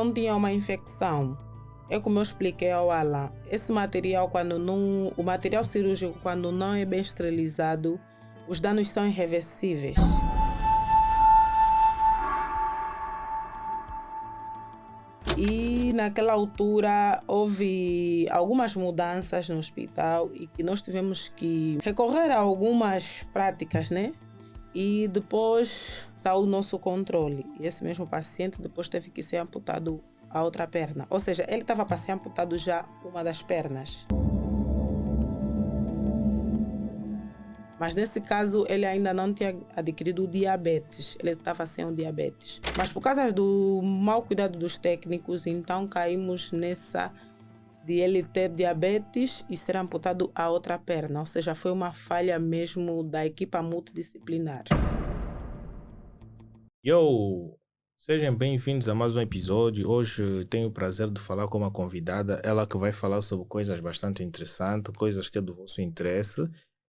não tinha uma infecção. É como eu expliquei ao Alan, esse material, o material cirúrgico, quando não é bem esterilizado, os danos são irreversíveis. E naquela altura houve algumas mudanças no hospital e que nós tivemos que recorrer a algumas práticas, né? E depois saiu do nosso controle. E esse mesmo paciente depois teve que ser amputado a outra perna. Ou seja, ele estava para ser amputado já uma das pernas. Mas nesse caso ele ainda não tinha adquirido o diabetes. Ele estava sem o diabetes. Mas por causa do mau cuidado dos técnicos, então caímos nessa de ele ter diabetes e ser amputado a outra perna. Ou seja, foi uma falha mesmo da equipa multidisciplinar. Yo! Sejam bem-vindos a mais um episódio. Hoje tenho o prazer de falar com uma convidada, ela que vai falar sobre coisas bastante interessantes, coisas que é do vosso interesse,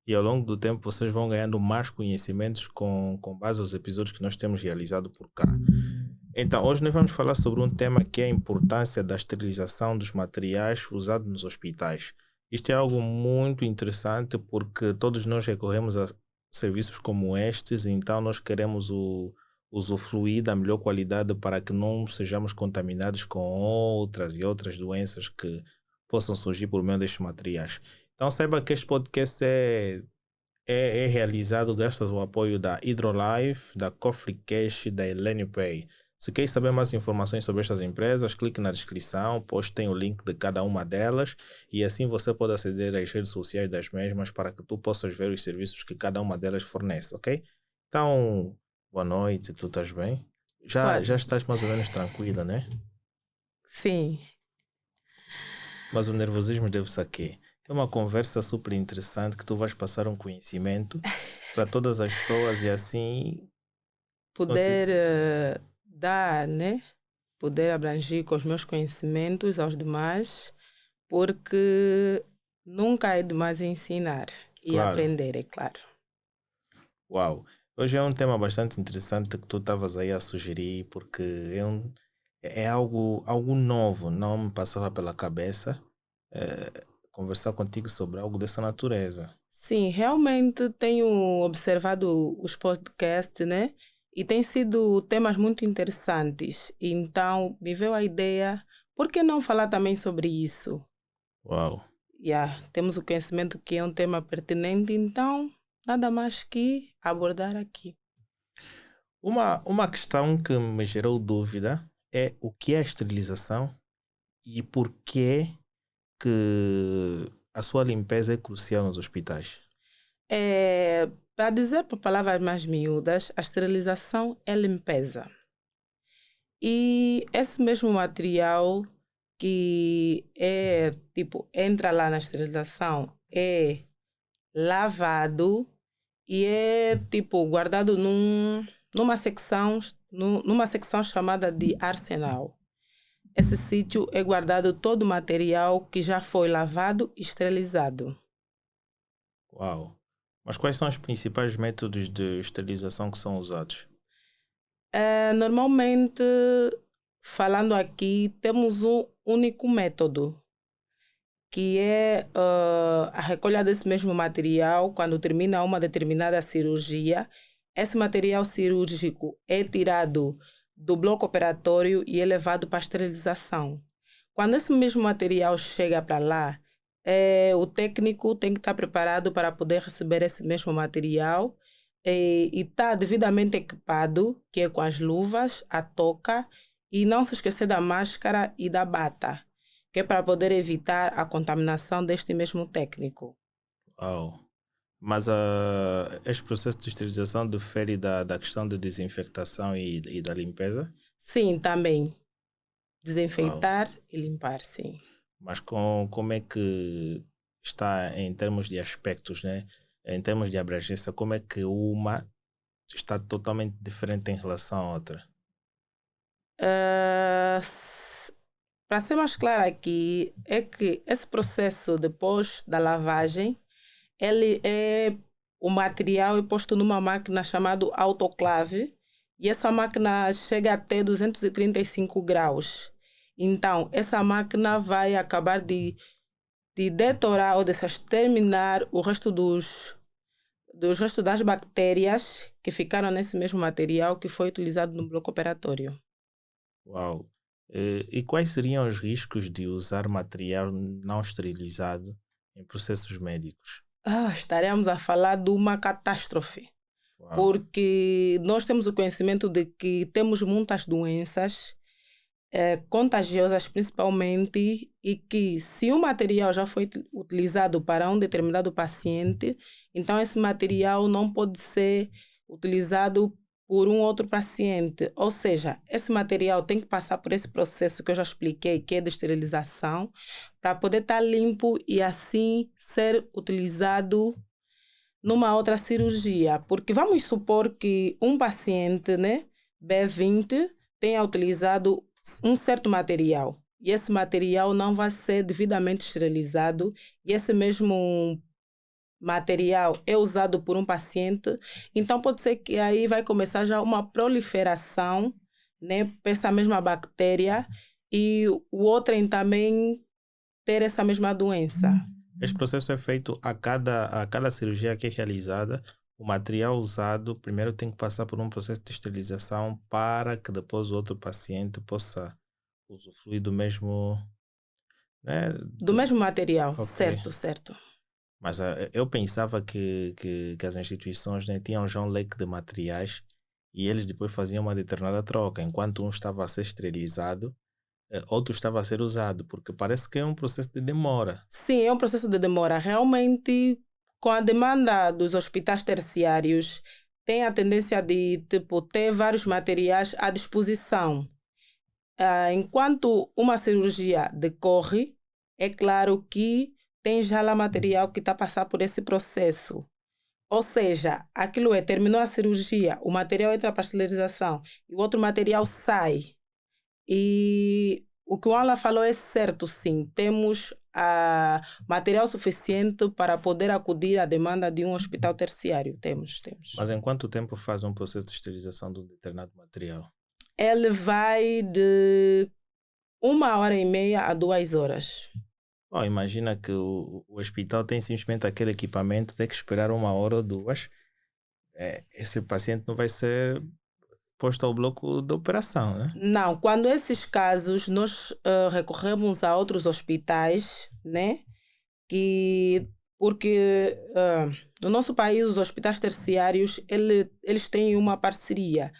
e ao longo do tempo vocês vão ganhando mais conhecimentos com base aos episódios que nós temos realizado por cá. Então, hoje nós vamos falar sobre um tema que é a importância da esterilização dos materiais usados nos hospitais. Isto é algo muito interessante porque todos nós recorremos a serviços como estes, então nós queremos usufruir da melhor qualidade para que não sejamos contaminados com outras e outras doenças que possam surgir por meio destes materiais. Então saiba que este podcast é realizado graças ao apoio da Hydrolife, da Coffee Cash e da Elenio Pay. Se quer saber mais informações sobre estas empresas, clique na descrição, pois tem o link de cada uma delas e assim você pode aceder às redes sociais das mesmas para que tu possas ver os serviços que cada uma delas fornece, ok? Então, boa noite, tu estás bem? Já estás mais ou menos tranquila, né? Sim. Mas o nervosismo deve-se a quê? É uma conversa super interessante que tu vais passar um conhecimento para todas as pessoas e assim Poder dar, né? Poder abranger com os meus conhecimentos aos demais, porque nunca é demais ensinar e Claro. aprender, é claro. Uau! Hoje é um tema bastante interessante que tu estavas aí a sugerir, porque é algo novo, não me passava pela cabeça conversar contigo sobre algo dessa natureza. Sim, realmente tenho observado os podcasts, né? E tem sido temas muito interessantes. Então, me veio a ideia, por que não falar também sobre isso? Uau! Temos o conhecimento que é um tema pertinente, então, nada mais que abordar aqui. Uma questão que me gerou dúvida é o que é a esterilização e por que a sua limpeza é crucial nos hospitais. Para dizer por palavras mais miúdas, a esterilização é limpeza. E esse mesmo material que entra lá na esterilização é lavado e é guardado numa secção chamada de arsenal. Esse sítio é guardado todo o material que já foi lavado e esterilizado. Uau! Mas quais são os principais métodos de esterilização que são usados? Normalmente, falando aqui, temos um único método, que é a recolha desse mesmo material quando termina uma determinada cirurgia. Esse material cirúrgico é tirado do bloco operatório e é levado para a esterilização. Quando esse mesmo material chega para lá, o técnico tem que estar preparado para poder receber esse mesmo material e estar devidamente equipado, que é com as luvas, a touca, e não se esquecer da máscara e da bata, que é para poder evitar a contaminação deste mesmo técnico. Uau! Mas este processo de esterilização difere da questão de desinfectação e da limpeza? Sim, também. Desinfeitar Uau. e limpar, sim. Mas como é que está em termos de aspectos, né? Em termos de abrangência, como é que uma está totalmente diferente em relação à outra? Para ser mais claro aqui, é que esse processo depois da lavagem, o material é posto numa máquina chamada autoclave e essa máquina chega até 235 graus. Então, essa máquina vai acabar de detonar ou de se exterminar o resto dos restos das bactérias que ficaram nesse mesmo material que foi utilizado no bloco operatório. Uau! E quais seriam os riscos de usar material não esterilizado em processos médicos? Estaremos a falar de uma catástrofe, Uau! porque nós temos o conhecimento de que temos muitas doenças contagiosas principalmente, e que se o material já foi utilizado para um determinado paciente, então esse material não pode ser utilizado por um outro paciente. Ou seja, esse material tem que passar por esse processo que eu já expliquei, que é de esterilização, para poder estar limpo e assim ser utilizado numa outra cirurgia. Porque vamos supor que um paciente, né, B20, tenha utilizado um certo material e esse material não vai ser devidamente esterilizado e esse mesmo material é usado por um paciente, então pode ser que aí vai começar já uma proliferação, né, para essa mesma bactéria e o outrem também ter essa mesma doença. Este processo é feito a cada cirurgia que é realizada. O material usado primeiro tem que passar por um processo de esterilização para que depois o outro paciente possa usufruir do mesmo, né? Do mesmo material, Ok. certo, certo. Mas eu pensava que as instituições, né, tinham já um leque de materiais e eles depois faziam uma determinada troca. Enquanto um estava a ser esterilizado, outro estava a ser usado, porque parece que é um processo de demora. Sim, é um processo de demora. Realmente, com a demanda dos hospitais terciários, tem a tendência de tipo, ter vários materiais à disposição. Enquanto uma cirurgia decorre, é claro que tem já lá material que está a passar por esse processo. Ou seja, aquilo terminou a cirurgia, o material entra para a esterilização e o outro material sai. E o que o Alan falou é certo, sim. Temos material suficiente para poder acudir à demanda de um hospital terciário. Temos. Mas em quanto tempo faz um processo de esterilização de um determinado material? Ele vai de 1h30 a 2 horas. Imagina que o hospital tem simplesmente aquele equipamento, tem que esperar 1 hora ou 2. Esse paciente não vai ser posto ao bloco de operação, né? Não, quando esses casos nós recorremos a outros hospitais, né? Porque no nosso país os hospitais terciários eles têm uma parceria.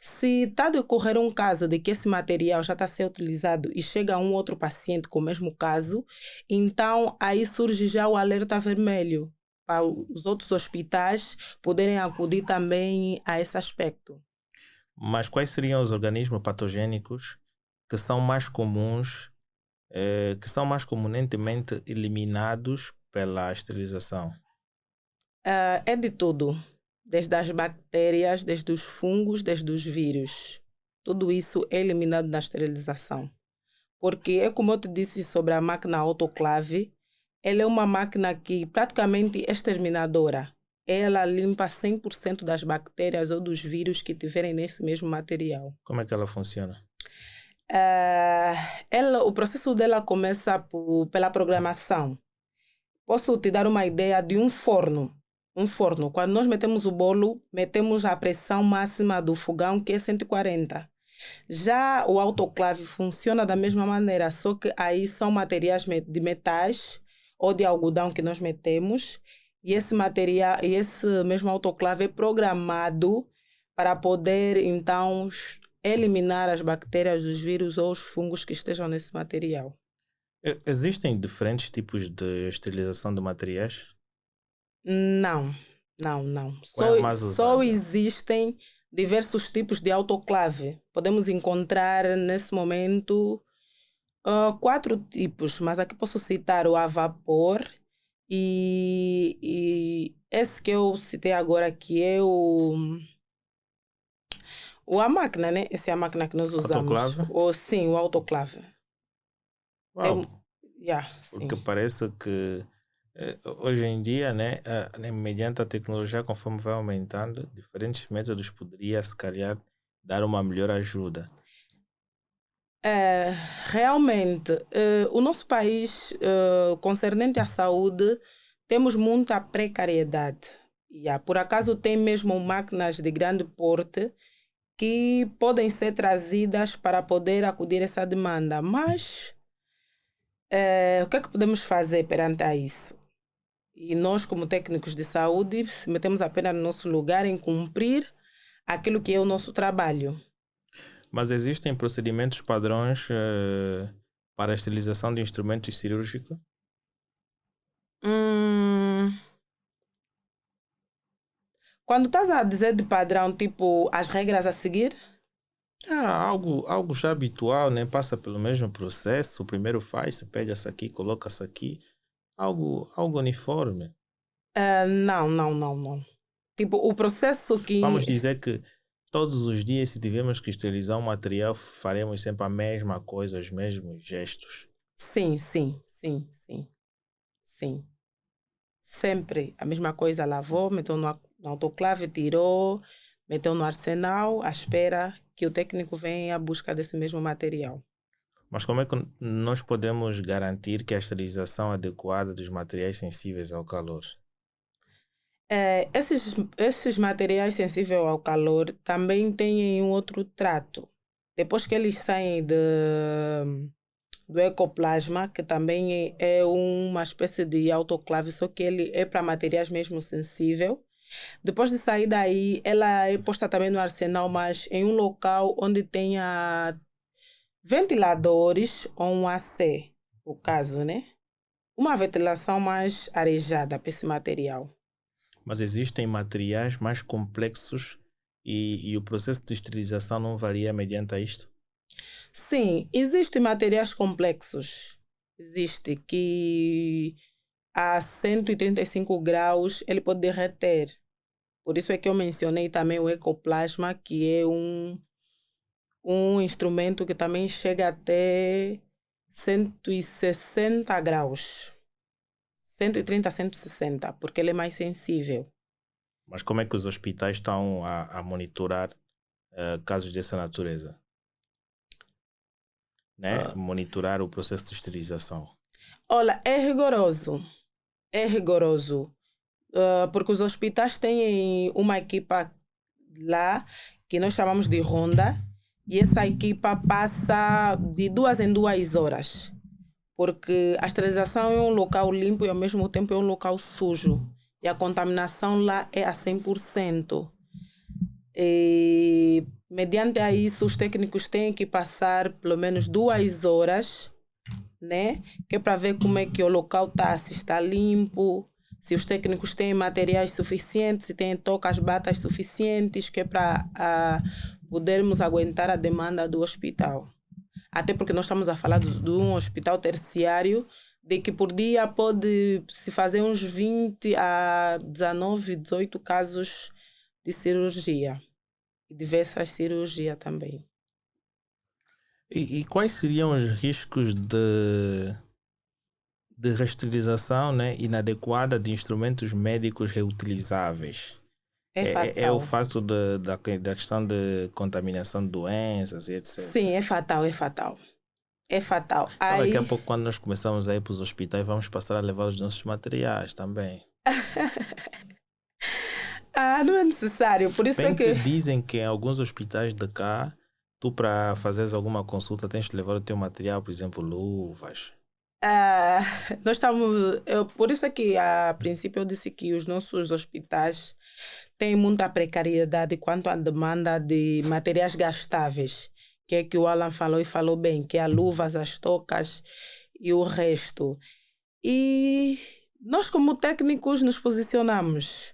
Se está a decorrer um caso de que esse material já está a ser utilizado e chega a um outro paciente com o mesmo caso, então aí surge já o alerta vermelho para os outros hospitais poderem acudir também a esse aspecto. Mas quais seriam os organismos patogênicos que são mais comuns, que são mais comumente eliminados pela esterilização? É de tudo, desde as bactérias, desde os fungos, desde os vírus. Tudo isso é eliminado na esterilização. Porque é como eu te disse sobre a máquina autoclave, ela é uma máquina que praticamente é exterminadora. Ela limpa 100% das bactérias ou dos vírus que tiverem nesse mesmo material. Como é que ela funciona? O processo dela começa pela programação. Posso te dar uma ideia de um forno. Um forno, quando nós metemos o bolo, metemos a pressão máxima do fogão, que é 140. Já o autoclave funciona da mesma maneira, só que aí são materiais de metais ou de algodão que nós metemos, e esse material, e esse mesmo autoclave é programado para poder então eliminar as bactérias, os vírus ou os fungos que estejam nesse material. Existem diferentes tipos de esterilização de materiais? Não, não. Qual é a mais Só usada? existem diversos tipos de autoclave. Podemos encontrar nesse momento 4 tipos, mas aqui posso citar o a vapor e esse que eu citei agora, que é a máquina, né? Essa é a máquina que nós usamos. Autoclave? Sim, o autoclave. Uau! Tem, yeah, Porque sim. parece que hoje em dia, né, mediante a tecnologia, conforme vai aumentando, diferentes métodos poderia, se calhar, dar uma melhor ajuda. É, realmente, o nosso país, concernente à saúde, temos muita precariedade. Por acaso tem mesmo máquinas de grande porte que podem ser trazidas para poder acudir a essa demanda, mas o que é que podemos fazer perante a isso? E nós, como técnicos de saúde, se metemos apenas no nosso lugar em cumprir aquilo que é o nosso trabalho. Mas existem procedimentos padrões para a esterilização de instrumentos cirúrgicos? Hum, Quando estás a dizer de padrão, tipo as regras a seguir, Algo já habitual, né? Passa pelo mesmo processo. Primeiro faz-se, pega-se aqui, coloca-se aqui. Algo uniforme. não, não, não, não. Tipo, o processo Vamos que. dizer que todos os dias, se tivermos que esterilizar um material, faremos sempre a mesma coisa, os mesmos gestos. Sim, sim, sim, sim, sim. Sempre a mesma coisa, lavou, meteu no autoclave, tirou, meteu no arsenal, à espera que o técnico venha à busca desse mesmo material. Mas como é que nós podemos garantir que a esterilização adequada dos materiais sensíveis ao calor? Esses materiais sensíveis ao calor também têm um outro trato. Depois que eles saem do ecoplasma, que também é uma espécie de autoclave, só que ele é para materiais mesmo sensíveis. Depois de sair daí, ela é posta também no arsenal, mas em um local onde tenha ventiladores ou um AC, o caso, né? Uma ventilação mais arejada para esse material. Mas existem materiais mais complexos e o processo de esterilização não varia mediante a isto? Sim, existem materiais complexos. Existe que a 135 graus ele pode derreter. Por isso é que eu mencionei também o ecoplasma, que é um instrumento que também chega até 160 graus. 130 a 160, porque ele é mais sensível. Mas como é que os hospitais estão a monitorar casos dessa natureza? Né? Ah, Monitorar o processo de esterilização. olha, é rigoroso. É rigoroso. Porque os hospitais têm uma equipa lá que nós chamamos de ronda e essa equipa passa de 2 em 2 horas. Porque a esterilização é um local limpo e ao mesmo tempo é um local sujo. E a contaminação lá é a 100%. E, mediante a isso, os técnicos têm que passar pelo menos 2 horas, né? Que é para ver como é que o local está, se está limpo, se os técnicos têm materiais suficientes, se têm tocas, batas suficientes, que é para podermos aguentar a demanda do hospital. Até porque nós estamos a falar de um hospital terciário, de que por dia pode se fazer uns 20 a 19, 18 casos de cirurgia. E diversas cirurgias também. E quais seriam os riscos de reesterilização, né, inadequada de instrumentos médicos reutilizáveis? É É o fatal. facto da questão de contaminação de doenças e etc. Sim, é fatal, é fatal. É fatal. Então, daqui a Aí, pouco, quando nós começamos a ir para os hospitais, vamos passar a levar os nossos materiais também. não é necessário. Por isso é Bem que que dizem que em alguns hospitais de cá, tu para fazeres alguma consulta tens de levar o teu material, por exemplo, luvas. ah, nós estamos. Por isso é que, a princípio, eu disse que os nossos hospitais têm muita precariedade quanto à demanda de materiais gastáveis, que é que o Alan falou e falou bem, que é as luvas, as toucas e o resto. E nós, como técnicos, nos posicionamos.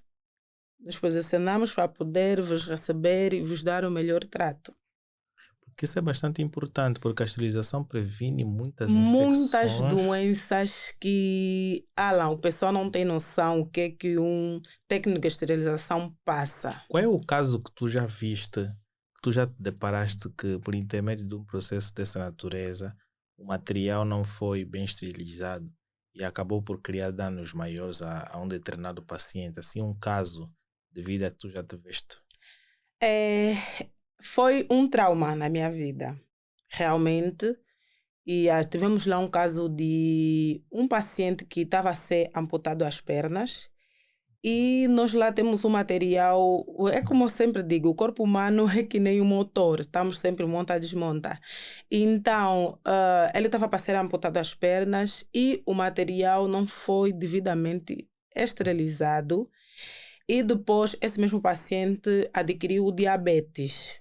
Nos posicionamos para poder vos receber e vos dar o melhor trato. Porque isso é bastante importante, porque a esterilização previne muitas Muitas infecções. doenças que, Alan, o pessoal não tem noção o que é que um técnico de esterilização passa. Qual é o caso que tu já viste, que tu já te deparaste que, por intermédio de um processo dessa natureza, o material não foi bem esterilizado e acabou por criar danos maiores a um determinado paciente? Assim, um caso de vida que tu já tiveste. É, foi um trauma na minha vida. realmente. E tivemos lá um caso de um paciente que estava a ser amputado as pernas. E nós lá temos um material, é como eu sempre digo, o corpo humano é que nem um motor, estamos sempre monta, desmonta. Então, ele estava para ser amputado as pernas e o material não foi devidamente esterilizado. E depois, esse mesmo paciente adquiriu diabetes.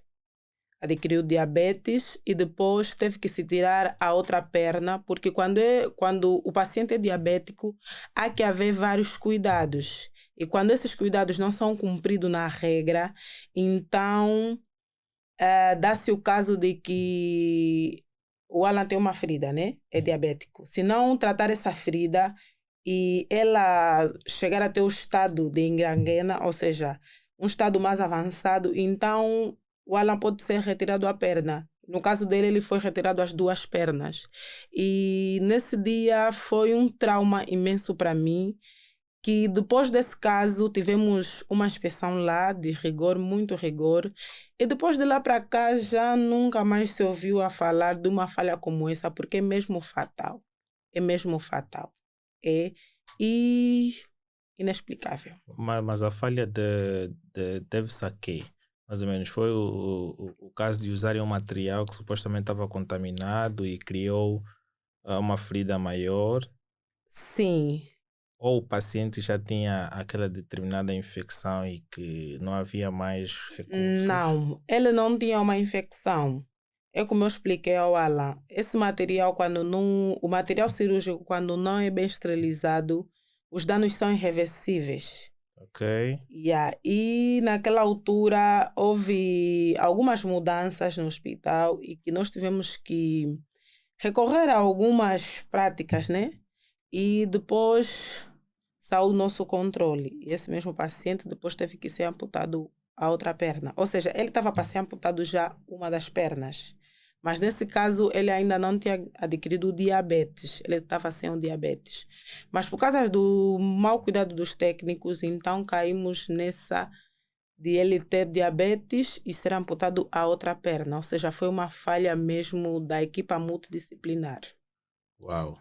Adquiriu diabetes e depois teve que se tirar a outra perna, porque quando o paciente é diabético, há que haver vários cuidados. E quando esses cuidados não são cumpridos na regra, então dá-se o caso de que o Alan tem uma ferida, né? É diabético. Se não tratar essa ferida e ela chegar até o estado de gangrena, ou seja, um estado mais avançado, então o Alan pode ser retirado a perna. No caso dele, ele foi retirado as duas pernas. E nesse dia foi um trauma imenso para mim, que depois desse caso tivemos uma inspeção lá de rigor, muito rigor, e depois de lá para cá já nunca mais se ouviu a falar de uma falha como essa, porque é mesmo fatal. É mesmo fatal. É inexplicável. Mas a falha deve-se a quê? Mais ou menos, foi o caso de usarem um material que supostamente estava contaminado e criou uma ferida maior, Sim, ou o paciente já tinha aquela determinada infecção e que não havia mais recursos? não, ele não tinha uma infecção. É como eu expliquei ao Alan, esse material, o material cirúrgico, quando não é bem esterilizado, os danos são irreversíveis. Ok. Yeah. E naquela altura houve algumas mudanças no hospital e que nós tivemos que recorrer a algumas práticas, né? E depois saiu o nosso controle. E esse mesmo paciente depois teve que ser amputado a outra perna. Ou seja, ele estava para ser amputado já uma das pernas. Mas nesse caso ele ainda não tinha adquirido diabetes. Ele estava sem o diabetes. Mas por causa do mau cuidado dos técnicos, então caímos nessa de ele ter diabetes e ser amputado a outra perna. Ou seja, foi uma falha mesmo da equipa multidisciplinar. Uau,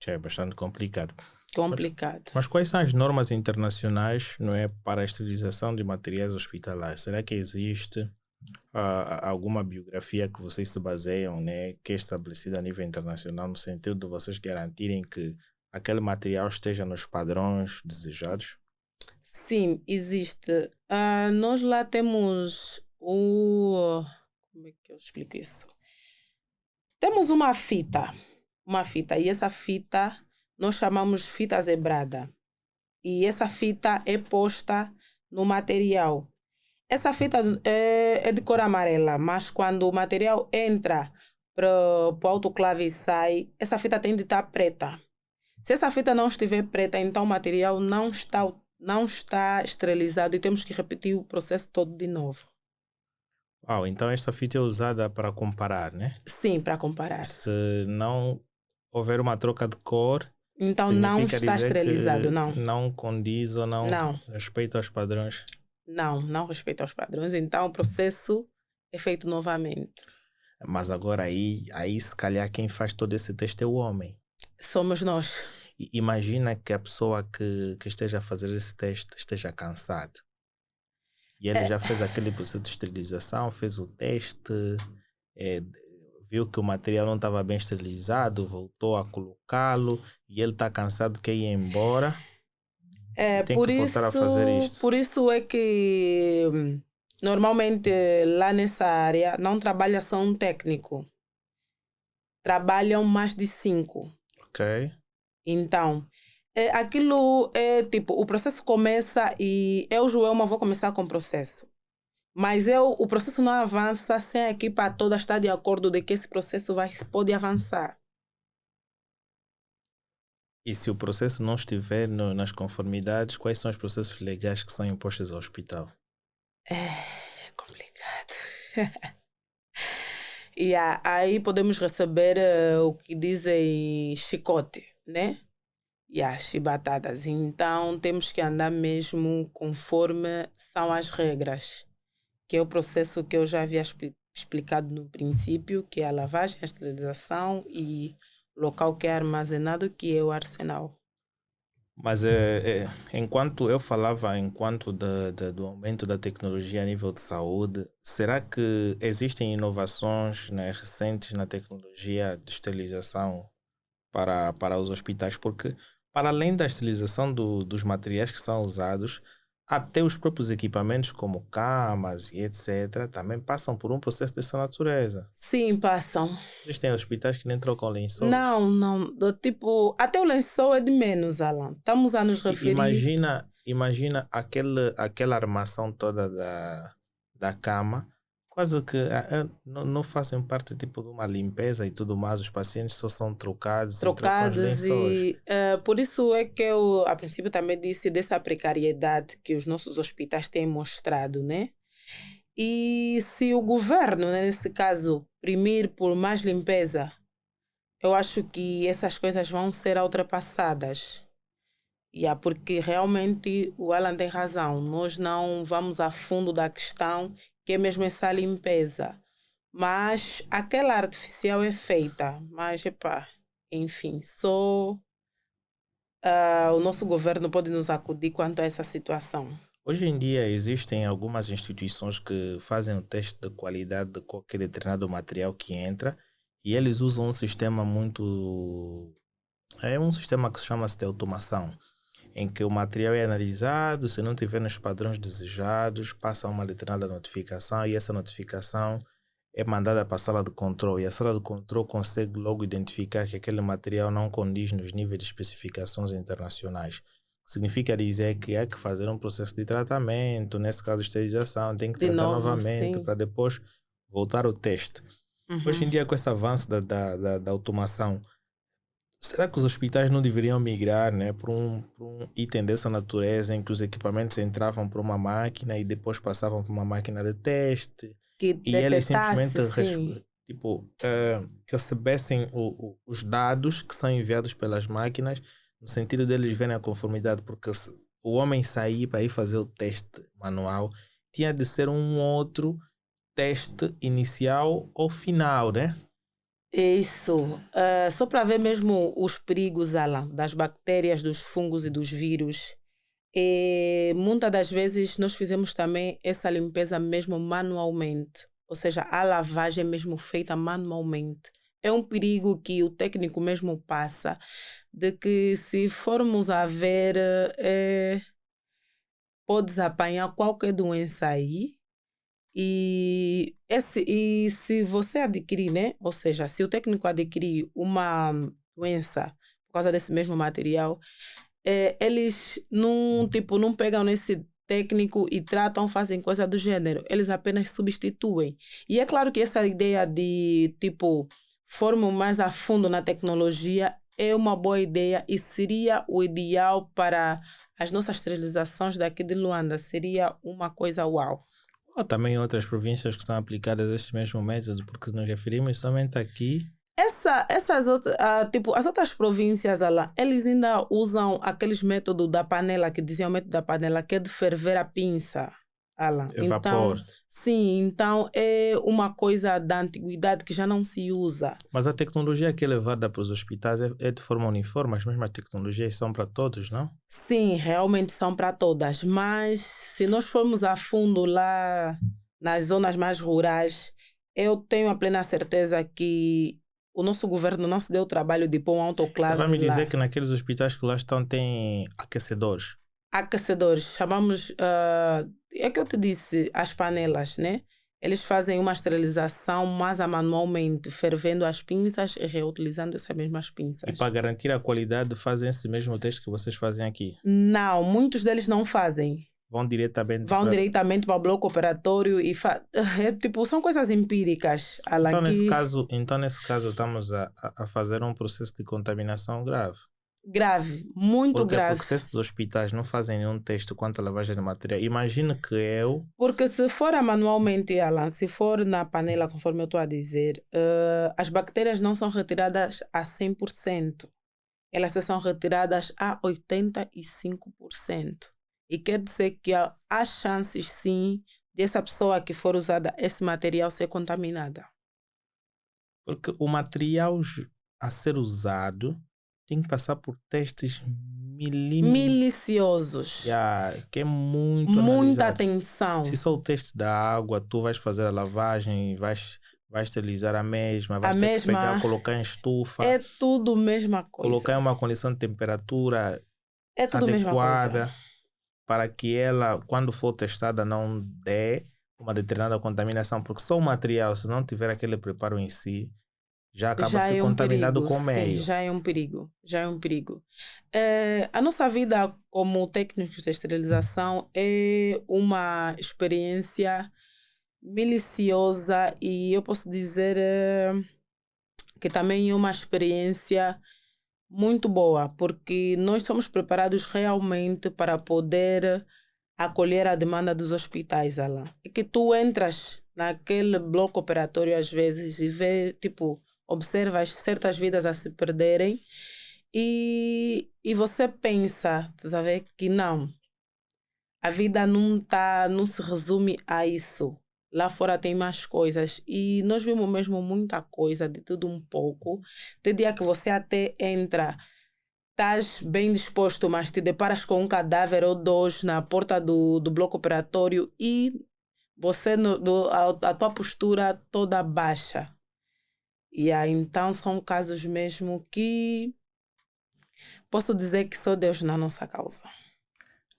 já é bastante complicado. Mas, Complicado. mas quais são as normas internacionais, não é, para a esterilização de materiais hospitalares? Será que existe alguma biografia que vocês se baseiam, né, que é estabelecida a nível internacional, no sentido de vocês garantirem que aquele material esteja nos padrões desejados? Sim, existe. Nós lá temos o. Como é que eu explico isso? Temos uma fita, e essa fita nós chamamos fita zebrada. E essa fita é posta no material. Essa fita é de cor amarela, mas quando o material entra para o autoclave e sai, essa fita tem de estar preta. Se essa fita não estiver preta, então o material não está esterilizado e temos que repetir o processo todo de novo. Uau, então esta fita é usada para comparar, né? Sim, para comparar. Se não houver uma troca de cor, Então não significa está dizer esterilizado, que não. não condiz ou não Não, respeita os padrões. não respeita os padrões. Então o processo é feito novamente. Mas agora aí se calhar quem faz todo esse teste é o homem. Somos nós. Imagina que a pessoa que esteja a fazer esse teste esteja cansada. E ele É, já fez aquele processo de esterilização, fez o teste, eh, viu que o material não estava bem esterilizado, voltou a colocá-lo e ele está cansado, quer ir embora e tem que voltar a fazer isto. por isso é que normalmente lá nessa área não trabalha só um técnico. Trabalham mais de 5. Ok? Então, aquilo é tipo, o processo começa e eu, Joelma, vou começar com o processo. Mas o processo não avança sem a equipa toda estar de acordo de que esse processo pode avançar. E se o processo não estiver nas conformidades, quais são os processos legais que são impostos ao hospital? É complicado. E aí podemos receber o que dizem chicote, né? E as chibatadas. Então temos que andar mesmo conforme são as regras, que é o processo que eu já havia explicado no princípio, que é a lavagem, a esterilização e o local que é armazenado, que é o arsenal. Mas enquanto eu falava, do aumento da tecnologia a nível de saúde, será que existem inovações, né, recentes na tecnologia de esterilização para os hospitais? Porque, para além da esterilização dos materiais que são usados, até os próprios equipamentos, como camas e etc., também passam por um processo dessa natureza. Sim, passam. Existem hospitais que nem trocam lençóis. Não, não. Tipo, até o lençol é de menos, Alan. Estamos a nos referir. Imagina aquela armação toda da cama, quase que não fazem parte tipo de uma limpeza e tudo mais, os pacientes só são trocados e trocam os Trocadas lençóis. e por isso é que eu a princípio também disse dessa precariedade que os nossos hospitais têm mostrado, né? E se o governo, né, nesse caso, primir por mais limpeza, eu acho que essas coisas vão ser ultrapassadas. Porque realmente o Alan tem razão, nós não vamos a fundo da questão, que é mesmo essa limpeza. Mas aquela artificial é feita, mas epá, enfim, só o nosso governo pode nos acudir quanto a essa situação. Hoje em dia existem algumas instituições que fazem o teste de qualidade de qualquer determinado material que entra e eles usam um sistema muito. É um sistema que se chama-se de automação, em que o material é analisado, se não tiver nos padrões desejados, passa uma determinada notificação e essa notificação é mandada para a sala de controle. E a sala de controle consegue logo identificar que aquele material não condiz nos níveis de especificações internacionais. Significa dizer que há que fazer um processo de tratamento, nesse caso de esterilização, tem que De tratar novo, novamente sim. para depois voltar ao teste. Hoje em dia, com esse avanço da automação, será que os hospitais não deveriam migrar, né, para um item dessa natureza em que os equipamentos entravam por uma máquina e depois passavam por uma máquina de teste Que e eles detectasse, simplesmente sim. recebessem os dados que são enviados pelas máquinas no sentido deles verem a conformidade, porque se o homem sair para ir fazer o teste manual tinha de ser um outro teste inicial ou final, né? Isso. Só para ver mesmo os perigos, Alan, das bactérias, dos fungos e dos vírus. E muitas das vezes nós fizemos também essa limpeza mesmo manualmente, ou seja, a lavagem mesmo feita manualmente. É um perigo que o técnico mesmo passa, de que se formos a ver, podes apanhar qualquer doença aí. E se você adquirir, né? Ou seja, se o técnico adquirir uma doença por causa desse mesmo material, eles não, tipo, não pegam nesse técnico e tratam, fazem coisa do gênero. Eles apenas substituem. E é claro que essa ideia de, tipo, formam mais a fundo na tecnologia é uma boa ideia e seria o ideal para as nossas esterilizações daqui de Luanda. Seria uma coisa uau. Ou também em outras províncias que são aplicadas estes mesmos métodos, porque nos referimos somente aqui. Essas outras, tipo, as outras províncias, lá, eles ainda usam aqueles métodos da panela, que diziam o método da panela, que é de ferver a pinça. Lá. Então, Vapor. sim, então é uma coisa da antiguidade que já não se usa. Mas a tecnologia que é levada para os hospitais é de forma uniforme, as mesmas tecnologias são para todos, não? Sim, realmente são para todas, mas se nós formos a fundo lá nas zonas mais rurais, eu tenho a plena certeza que o nosso governo não se deu o trabalho de pôr um Então vai autoclave me dizer lá. que naqueles hospitais que lá estão tem aquecedores. Aquecedores, chamamos, é que eu te disse, as panelas, né? Eles fazem uma esterilização, mas manualmente, fervendo as pinças e reutilizando essas mesmas E pinças. para garantir a qualidade fazem esse mesmo teste que vocês fazem aqui. Não, muitos deles não fazem. Vão diretamente Vão para... diretamente para o bloco operatório e tipo, são coisas empíricas, Alan, que Então, nesse caso, estamos a fazer um processo de contaminação grave. grave, muito Por quê? grave. Porque se esses hospitais não fazem nenhum teste quanto à lavagem de material, imagina que eu... Porque se for manualmente, Alan, se for na panela, conforme eu estou a dizer, as bactérias não são retiradas a 100%. Elas só são retiradas a 85%. E quer dizer que há chances, sim, dessa pessoa que for usada esse material ser contaminada. Porque o material a ser usado tem que passar por testes Miliciosos. que é muito Muita analisado. atenção. Se só o teste da água, tu vais fazer a lavagem, vais esterilizar a mesma, vais ter que pegar, colocar em estufa. É tudo a mesma coisa. Colocar em uma condição de temperatura é tudo adequada mesma coisa. para que ela, quando for testada, não dê uma determinada contaminação. Porque só o material, se não tiver aquele preparo em si, já acaba sendo contaminado com o meio. Sim, já é um perigo. A nossa vida como técnicos de esterilização é uma experiência miliciosa e eu posso dizer que também é uma experiência muito boa, porque nós somos preparados realmente para poder acolher a demanda dos hospitais, Alan. É que tu entras naquele bloco operatório às vezes e vê, observas certas vidas a se perderem e você pensa, tu sabe, que não, a vida não se resume a isso. Lá fora tem mais coisas e nós vimos mesmo muita coisa, de tudo um pouco. Tem dia que você até entra, estás bem disposto, mas te deparas com um cadáver ou dois na porta do bloco operatório e você, a tua postura toda baixa. E aí, então, são casos mesmo que posso dizer que só Deus na nossa causa.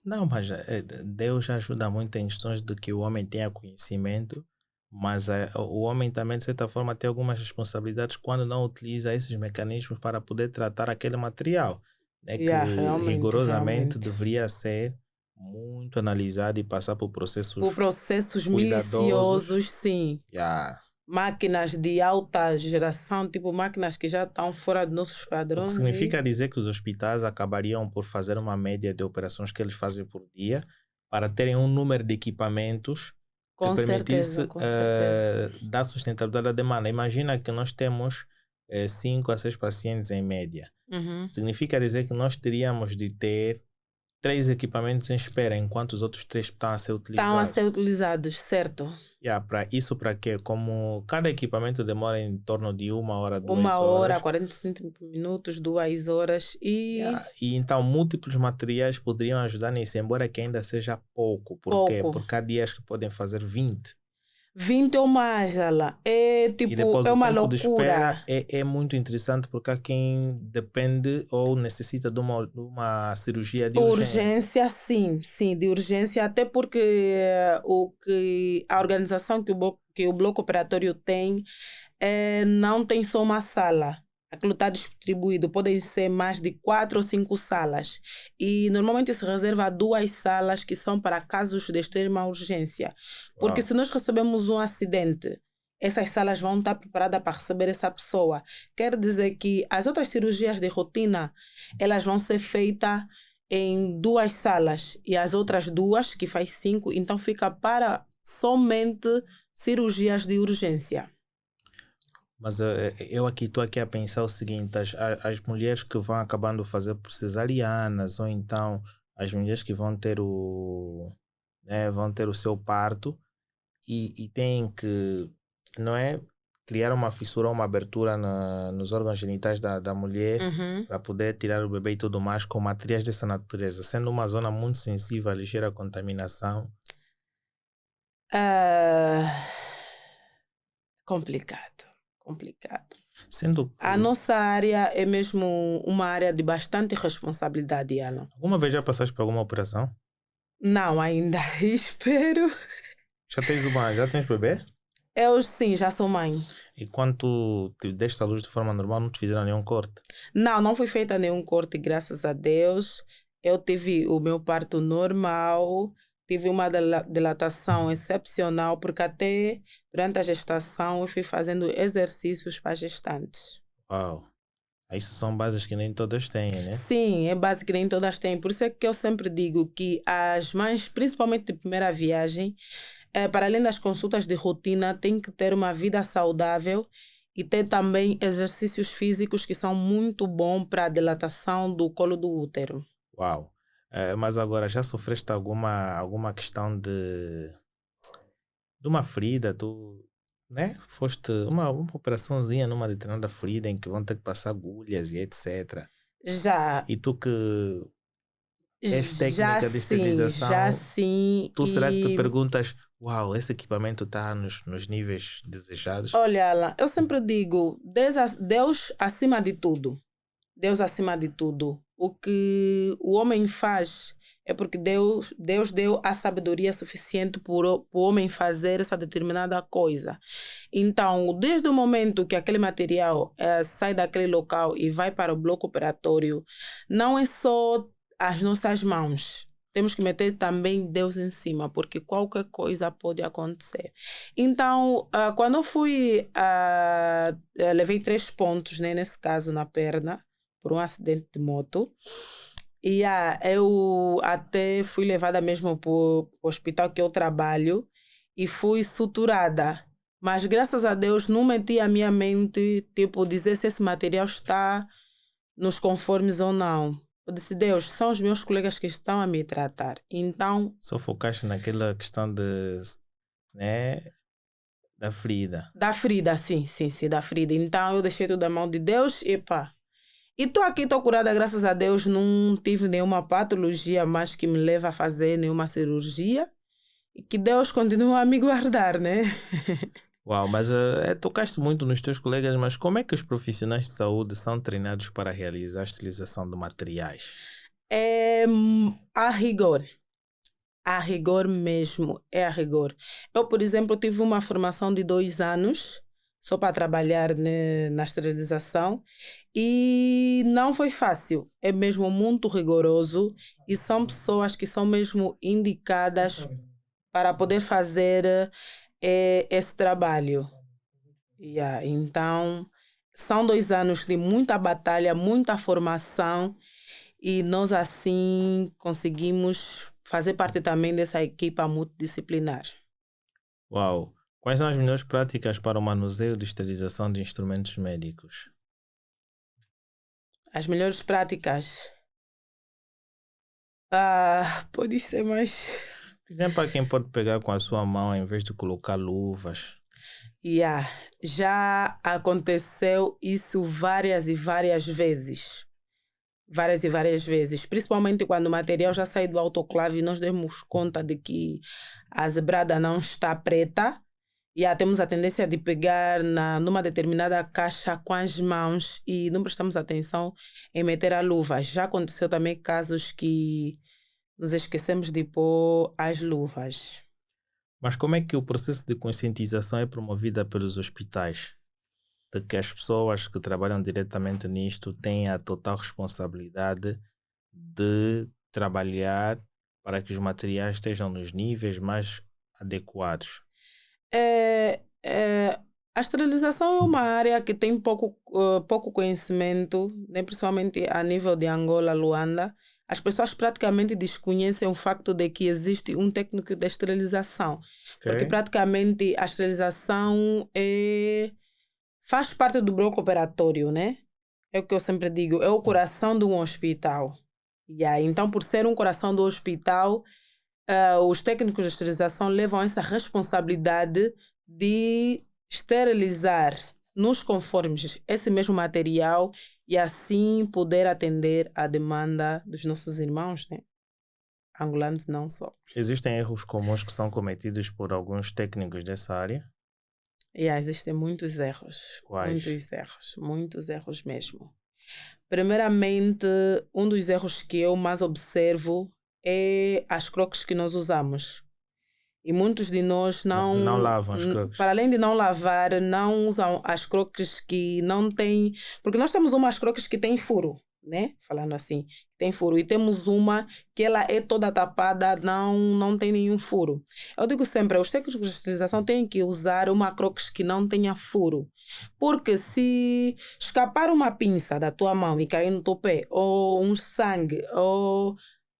Não, mas Deus ajuda muito em questões de que o homem tenha conhecimento, mas o homem também, de certa forma, tem algumas responsabilidades quando não utiliza esses mecanismos para poder tratar aquele material, né, que rigorosamente deveria ser muito analisado e passar por processos miliciosos, sim. Máquinas de alta geração, máquinas que já estão fora dos nossos padrões. O que significa dizer que os hospitais acabariam por fazer uma média de operações que eles fazem por dia para terem um número de equipamentos que permitisse dar sustentabilidade à demanda. Imagina que nós temos 5 a 6 pacientes em média. Significa dizer que nós teríamos de ter 3 equipamentos em espera, enquanto os outros 3 estão a ser utilizados. Certo. Para quê? Como cada equipamento demora em torno de 1 hora, 2 horas. 1 hora, 45 minutos, 2 horas. E então múltiplos materiais poderiam ajudar nisso, embora que ainda seja pouco. Por quê? Porque há dias que podem fazer 20. 20 ou mais, ela. É uma loucura. De espera é muito interessante porque há quem depende ou necessita de uma cirurgia de urgência. Sim, de urgência, até porque a organização que o bloco operatório tem não tem só uma sala. Aquilo está distribuído, podem ser mais de 4 ou 5 salas. E normalmente se reserva 2 salas que são para casos de extrema urgência. Porque se nós recebemos um acidente, essas salas vão estar preparadas para receber essa pessoa. Quer dizer que as outras cirurgias de rotina, elas vão ser feitas em 2 salas. E as outras 2, que faz 5, então fica para somente cirurgias de urgência. Mas eu estou aqui a pensar o seguinte, as mulheres que vão acabando fazer por cesarianas, ou então as mulheres que vão ter o seu parto e têm que, não é, criar uma fissura ou uma abertura nos órgãos genitais da mulher para poder tirar o bebê e tudo mais, com materiais dessa natureza, sendo uma zona muito sensível a ligeira contaminação. Complicado. Sendo que a nossa área é mesmo uma área de bastante responsabilidade, Alan. Alguma vez já passaste por alguma operação? Não, ainda. Espero. Já tens bebê? Eu sim, já sou mãe. E quando tu te deste à luz de forma normal, não te fizeram nenhum corte? Não foi feita nenhum corte, graças a Deus. Eu tive o meu parto normal. Tive uma dilatação excepcional, porque até durante a gestação eu fui fazendo exercícios para gestantes. Uau! Isso são bases que nem todas têm, né? Sim, é base que nem todas têm. Por isso é que eu sempre digo que as mães, principalmente de primeira viagem, para além das consultas de rotina, têm que ter uma vida saudável e ter também exercícios físicos que são muito bons para a dilatação do colo do útero. Uau! Mas agora, já sofreste alguma questão de de uma ferida, tu, né? Foste uma operaçãozinha numa determinada ferida em que vão ter que passar agulhas e etc. Já, E tu que és técnica de já esterilização, sim. tu será que te E perguntas, uau, esse equipamento está nos níveis desejados? olha, Alan, eu sempre digo, Deus acima de tudo. Deus acima de tudo. O que o homem faz é porque Deus deu a sabedoria suficiente para o homem fazer essa determinada coisa. Então, desde o momento que aquele material sai daquele local e vai para o bloco operatório, não é só as nossas mãos. Temos que meter também Deus em cima, porque qualquer coisa pode acontecer. Então, quando eu fui, levei 3 pontos, né, nesse caso, na perna, por um acidente de moto. E eu até fui levada mesmo para o hospital que eu trabalho e fui suturada. Mas graças a Deus não meti a minha mente, tipo, dizer se esse material está nos conformes ou não. Eu disse, Deus, são os meus colegas que estão a me tratar. Então, Só focaste naquela questão de, né, da ferida. da ferida, sim, da ferida. Então eu deixei tudo na mão de Deus e pá. E estou aqui, estou curada, graças a Deus. Não tive nenhuma patologia mais que me leva a fazer nenhuma cirurgia. E que Deus continue a me guardar, né? Uau, mas tocaste muito nos teus colegas, mas como é que os profissionais de saúde são treinados para realizar a esterilização de materiais? É a rigor. A rigor mesmo, é a rigor. Eu, por exemplo, tive uma formação de 2 anos só para trabalhar na esterilização e não foi fácil. É mesmo muito rigoroso e são pessoas que são mesmo indicadas para poder fazer esse trabalho. Yeah, então, são 2 anos de muita batalha, muita formação e nós assim conseguimos fazer parte também dessa equipa multidisciplinar. Uau! Quais são as melhores práticas para o manuseio de esterilização de instrumentos médicos? As melhores práticas. Pode ser mais. Por exemplo, há quem pode pegar com a sua mão em vez de colocar luvas. Yeah, já aconteceu isso várias e várias vezes. Várias e várias vezes. Principalmente quando o material já sai do autoclave e nós demos conta de que a zebrada não está preta. E temos a tendência de pegar numa determinada caixa com as mãos e não prestamos atenção em meter a luva. Já aconteceu também casos que nos esquecemos de pôr as luvas. Mas como é que o processo de conscientização é promovido pelos hospitais? De que as pessoas que trabalham diretamente nisto têm a total responsabilidade de trabalhar para que os materiais estejam nos níveis mais adequados. A esterilização é uma área que tem pouco conhecimento, né? Principalmente a nível de Angola, Luanda. As pessoas praticamente desconhecem o facto de que existe um técnico de esterilização. Porque praticamente a esterilização faz parte do bloco operatório, né? É o que eu sempre digo, é o coração de um hospital. Então, por ser um coração do hospital, os técnicos de esterilização levam essa responsabilidade de esterilizar nos conformes esse mesmo material e assim poder atender à demanda dos nossos irmãos, né? Angolanos não só. Existem erros comuns que são cometidos por alguns técnicos dessa área? Existem muitos erros. Quais? Muitos erros mesmo. Primeiramente, um dos erros que eu mais observo é as croques que nós usamos. E muitos de nós não lavam as croques. Para além de não lavar, não usam as croques que não têm... Porque nós temos umas croques que têm furo, né? Falando assim, tem furo. E temos uma que ela é toda tapada, não tem nenhum furo. Eu digo sempre, os técnicos de esterilização têm que usar uma croques que não tenha furo. Porque se escapar uma pinça da tua mão e cair no teu pé, ou um sangue, ou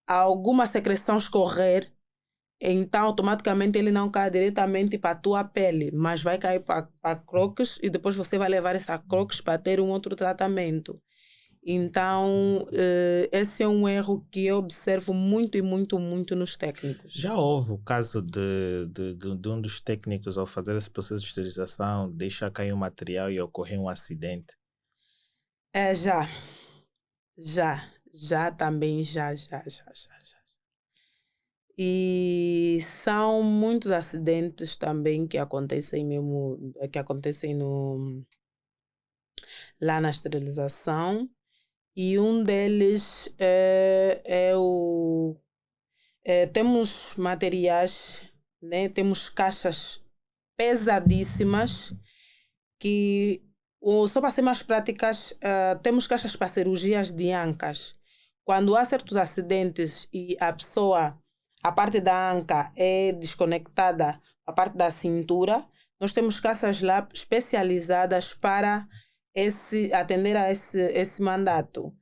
alguma secreção escorrer, então automaticamente ele não cai diretamente para a tua pele, mas vai cair para croques e depois você vai levar essa croques para ter um outro tratamento. Então, esse é um erro que eu observo muito e muito, muito nos técnicos. Já houve o caso de um dos técnicos, ao fazer esse processo de esterilização, deixar cair o material e ocorrer um acidente? Já, já também, já. E são muitos acidentes também que acontecem mesmo, que acontecem lá na esterilização. E um deles temos materiais, né? Temos caixas pesadíssimas que, só para ser mais práticas, temos caixas para cirurgias de ancas. Quando há certos acidentes e a parte da anca é desconectada, a parte da cintura, nós temos caixas lá especializadas para atender a esse mandato.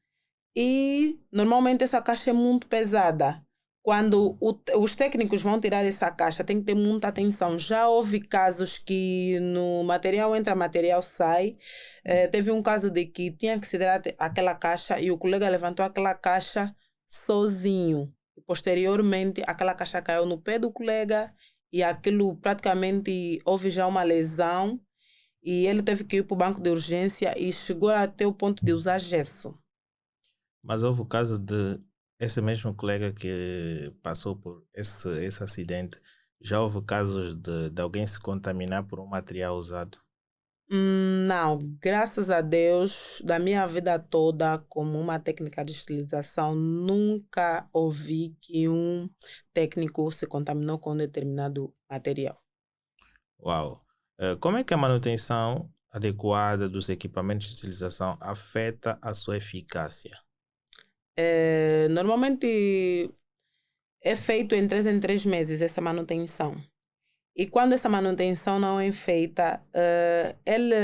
E normalmente essa caixa é muito pesada. Quando os técnicos vão tirar essa caixa, tem que ter muita atenção. Já houve casos que no material entra, material sai. Teve um caso de que tinha que se tirar aquela caixa e o colega levantou aquela caixa sozinho. E posteriormente, aquela caixa caiu no pé do colega e aquilo praticamente houve já uma lesão. E ele teve que ir para o banco de urgência e chegou até o ponto de usar gesso. Mas houve o caso de esse mesmo colega que passou por esse acidente. Já houve casos de alguém se contaminar por um material usado? Não, graças a Deus, da minha vida toda, como uma técnica de esterilização, nunca ouvi que um técnico se contaminou com um determinado material. Uau! Como é que a manutenção adequada dos equipamentos de esterilização afeta a sua eficácia? Normalmente é feito em 3 meses essa manutenção. E quando essa manutenção não é feita,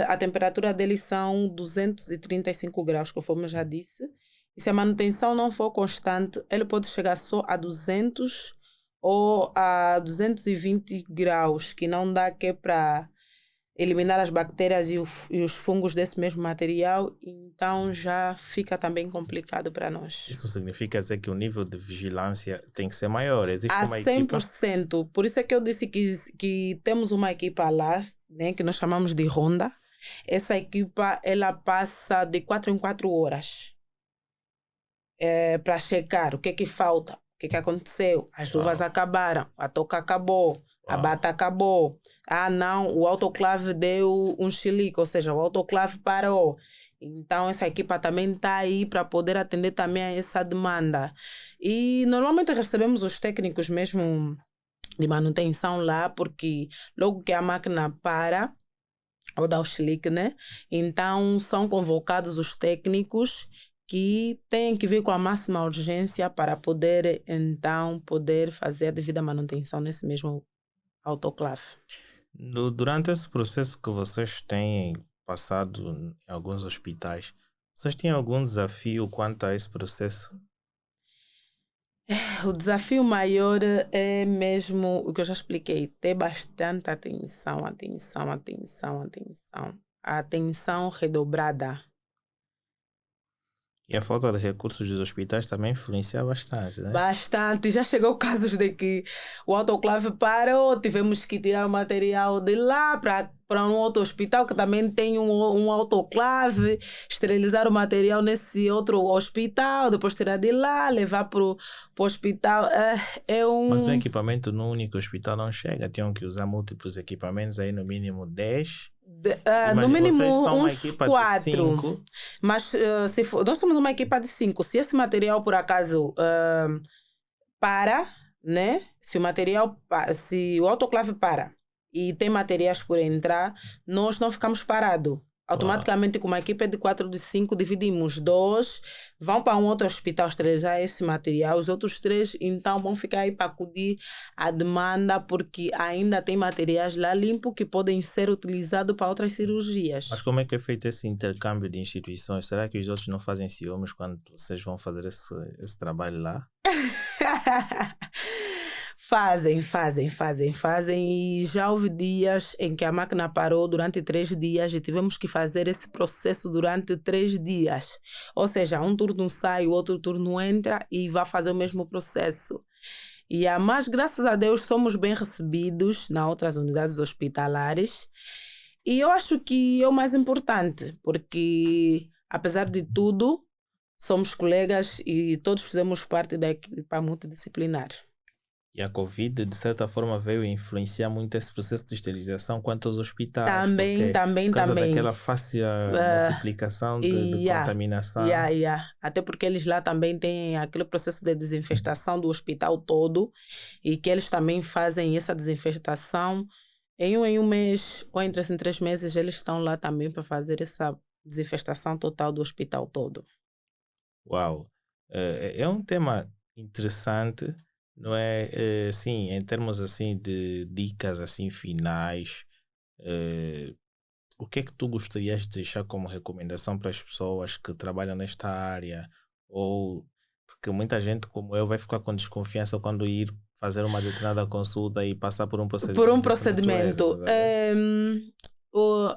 a temperatura dele são 235 graus, conforme eu já disse. E se a manutenção não for constante, ele pode chegar só a 200 ou a 220 graus, que não dá que é para eliminar as bactérias e os fungos desse mesmo material, então já fica também complicado para nós. Isso significa dizer que o nível de vigilância tem que ser maior. Existe A uma equipa? 100%. Por isso é que eu disse que temos uma equipa lá, né, que nós chamamos de ronda. Essa equipa, ela passa de 4 em 4 horas para checar o que é que falta, o que é que aconteceu. As luvas Uau. acabaram, a touca acabou, a Uau. bata acabou. Ah, não, o autoclave deu um chilique, ou seja, o autoclave parou. Então, essa equipa também está aí para poder atender também a essa demanda. E normalmente recebemos os técnicos mesmo de manutenção lá, porque logo que a máquina para, ou dá o chilique, né? Então, são convocados os técnicos que têm que vir com a máxima urgência para poder, então, poder fazer a devida manutenção nesse mesmo autoclave. Durante esse processo que vocês têm passado em alguns hospitais, vocês têm algum desafio quanto a esse processo? O desafio maior é mesmo o que eu já expliquei, ter bastante atenção. A atenção redobrada. E a falta de recursos dos hospitais também influencia bastante, né? Bastante. Já chegou casos de que o autoclave parou, tivemos que tirar o material de lá para um outro hospital que também tem um autoclave, esterilizar o material nesse outro hospital, depois tirar de lá, levar para o hospital. Mas um equipamento no único hospital não chega, tinham que usar múltiplos equipamentos, aí no mínimo 10. No mínimo vocês são uma uns equipa 4. de 5. Mas nós somos uma equipa de 5. Se esse material por acaso para, né? Se o autoclave para e tem materiais por entrar, nós não ficamos parados. Automaticamente, com uma equipe de 4 de 5, dividimos 2, vão para um outro hospital esterilizar esse material, os outros 3 então vão ficar aí para acudir à demanda, porque ainda tem materiais lá limpos que podem ser utilizados para outras cirurgias. Mas como é que é feito esse intercâmbio de instituições? Será que os outros não fazem ciúmes quando vocês vão fazer esse trabalho lá? Fazem. E já houve dias em que a máquina parou durante 3 dias e tivemos que fazer esse processo durante 3 dias. Ou seja, um turno sai, o outro turno entra e vai fazer o mesmo processo. Mas, graças a Deus, somos bem recebidos nas outras unidades hospitalares. E eu acho que é o mais importante, porque, apesar de tudo, somos colegas e todos fizemos parte da equipa multidisciplinar. E a Covid, de certa forma, veio influenciar muito esse processo de esterilização quanto aos hospitais. Também. Por causa daquela fácil multiplicação de contaminação. Até porque eles lá também têm aquele processo de desinfestação do hospital todo e que eles também fazem essa desinfestação em um mês ou em 3 meses. Eles estão lá também para fazer essa desinfestação total do hospital todo. Uau! É um tema interessante, não é? Sim, em termos assim de dicas assim finais, o que é que tu gostarias de deixar como recomendação para as pessoas que trabalham nesta área? Ou porque muita gente como eu vai ficar com desconfiança quando ir fazer uma determinada consulta e passar por um procedimento. Por um procedimento.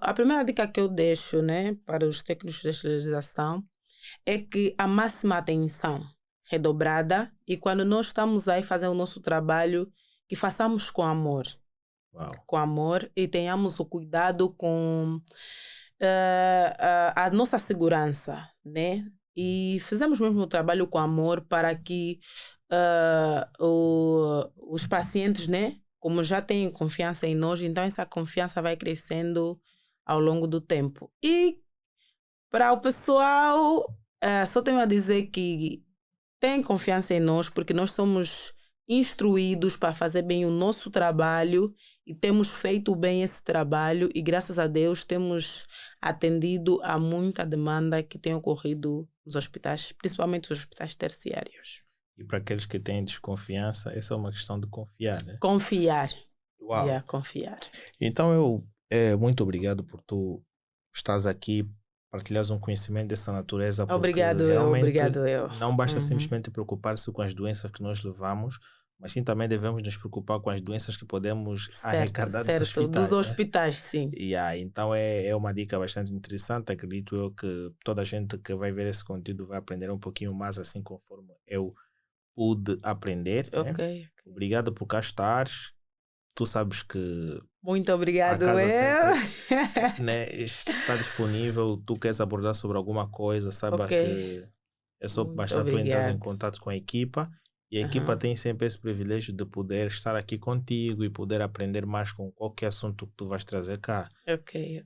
A primeira dica que eu deixo, né, para os técnicos de esterilização é que a máxima atenção redobrada e quando nós estamos aí fazendo o nosso trabalho, que façamos com amor. Uau. Com amor e tenhamos o cuidado com a nossa segurança, né? E fizemos mesmo o trabalho com amor para que os pacientes, né, como já têm confiança em nós, então essa confiança vai crescendo ao longo do tempo. E para o pessoal, só tenho a dizer que tem confiança em nós, porque nós somos instruídos para fazer bem o nosso trabalho e temos feito bem esse trabalho e graças a Deus temos atendido a muita demanda que tem ocorrido nos hospitais, principalmente os hospitais terciários. E para aqueles que têm desconfiança, essa é uma questão de confiar, né? Confiar. Uau! Confiar. Então muito obrigado por tu estás aqui, partilhares um conhecimento dessa natureza. Obrigado eu. Não basta simplesmente preocupar-se com as doenças que nós levamos, mas sim também devemos nos preocupar com as doenças que podemos arrecadar dos hospitais, sim. Então é uma dica bastante interessante. Acredito eu que toda a gente que vai ver esse conteúdo vai aprender um pouquinho mais, assim conforme eu pude aprender. Ok. Né? Obrigado por cá estares. Tu sabes que... Muito obrigado, sempre, né, está disponível. Tu queres abordar sobre alguma coisa, saiba que é só basta tu entrar em contato com a equipa. E a equipa tem sempre esse privilégio de poder estar aqui contigo e poder aprender mais com qualquer assunto que tu vais trazer cá. Ok.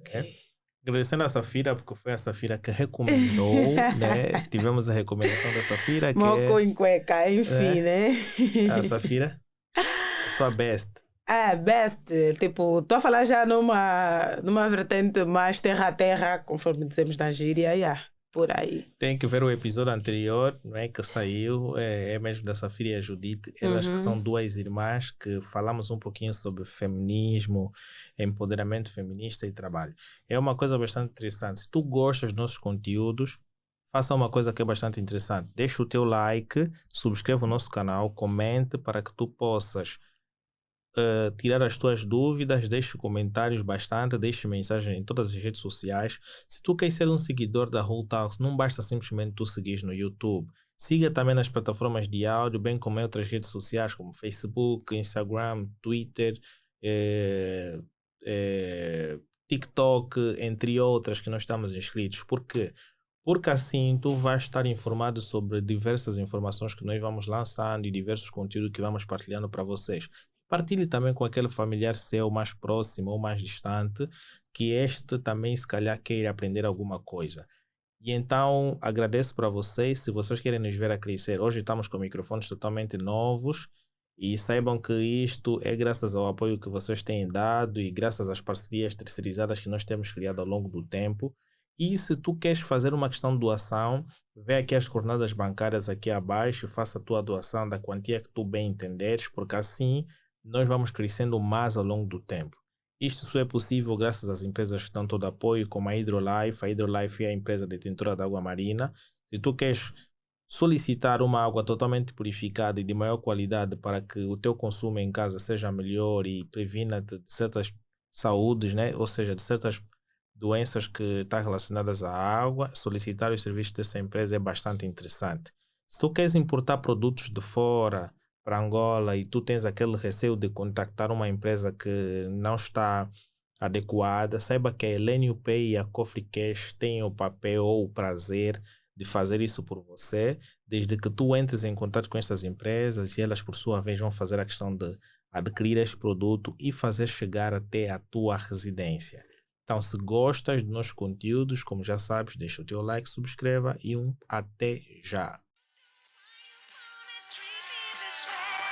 Agradecendo a Safira, porque foi a Safira que recomendou, né? Tivemos a recomendação da Safira. Moco em cueca, enfim, né? A Safira, tua best. Best. Tipo, estou a falar já numa vertente mais terra a terra, conforme dizemos na gíria, por aí. Tem que ver o episódio anterior, não é? Que saiu, é mesmo da Safira e a Judite. Elas que são 2 irmãs que falamos um pouquinho sobre feminismo, empoderamento feminista e trabalho. É uma coisa bastante interessante. Se tu gostas dos nossos conteúdos, faça uma coisa que é bastante interessante. Deixa o teu like, subscreva o nosso canal, comente para que tu possas tirar as tuas dúvidas, deixe comentários bastante, deixe mensagem em todas as redes sociais. Se tu queres ser um seguidor da Whole Talks, não basta simplesmente tu seguir no YouTube. Siga também nas plataformas de áudio, bem como em outras redes sociais como Facebook, Instagram, Twitter, TikTok, entre outras que nós estamos inscritos. Por quê? Porque assim tu vais estar informado sobre diversas informações que nós vamos lançando e diversos conteúdos que vamos partilhando para vocês. Partilhe também com aquele familiar seu mais próximo ou mais distante, que este também se calhar queira aprender alguma coisa. E então agradeço para vocês, se vocês querem nos ver a crescer. Hoje estamos com microfones totalmente novos e saibam que isto é graças ao apoio que vocês têm dado e graças às parcerias terceirizadas que nós temos criado ao longo do tempo. E se tu queres fazer uma questão de doação, vê aqui as coordenadas bancárias aqui abaixo, faça a tua doação da quantia que tu bem entenderes, porque assim nós vamos crescendo mais ao longo do tempo. Isto só é possível graças às empresas que dão todo apoio, como a Hidrolife. A Hidrolife é a empresa detentora da água marina. Se tu queres solicitar uma água totalmente purificada e de maior qualidade para que o teu consumo em casa seja melhor e previna-te de certas saúdes, né? Ou seja, de certas doenças que estão relacionadas à água, solicitar os serviços dessa empresa é bastante interessante. Se tu queres importar produtos de fora para Angola e tu tens aquele receio de contactar uma empresa que não está adequada, saiba que a Elenio Pay e a Cofre Cash têm o papel ou o prazer de fazer isso por você, desde que tu entres em contato com essas empresas e elas, por sua vez, vão fazer a questão de adquirir este produto e fazer chegar até a tua residência. Então, se gostas dos nossos conteúdos, como já sabes, deixa o teu like, subscreva e até já. Treat me this way.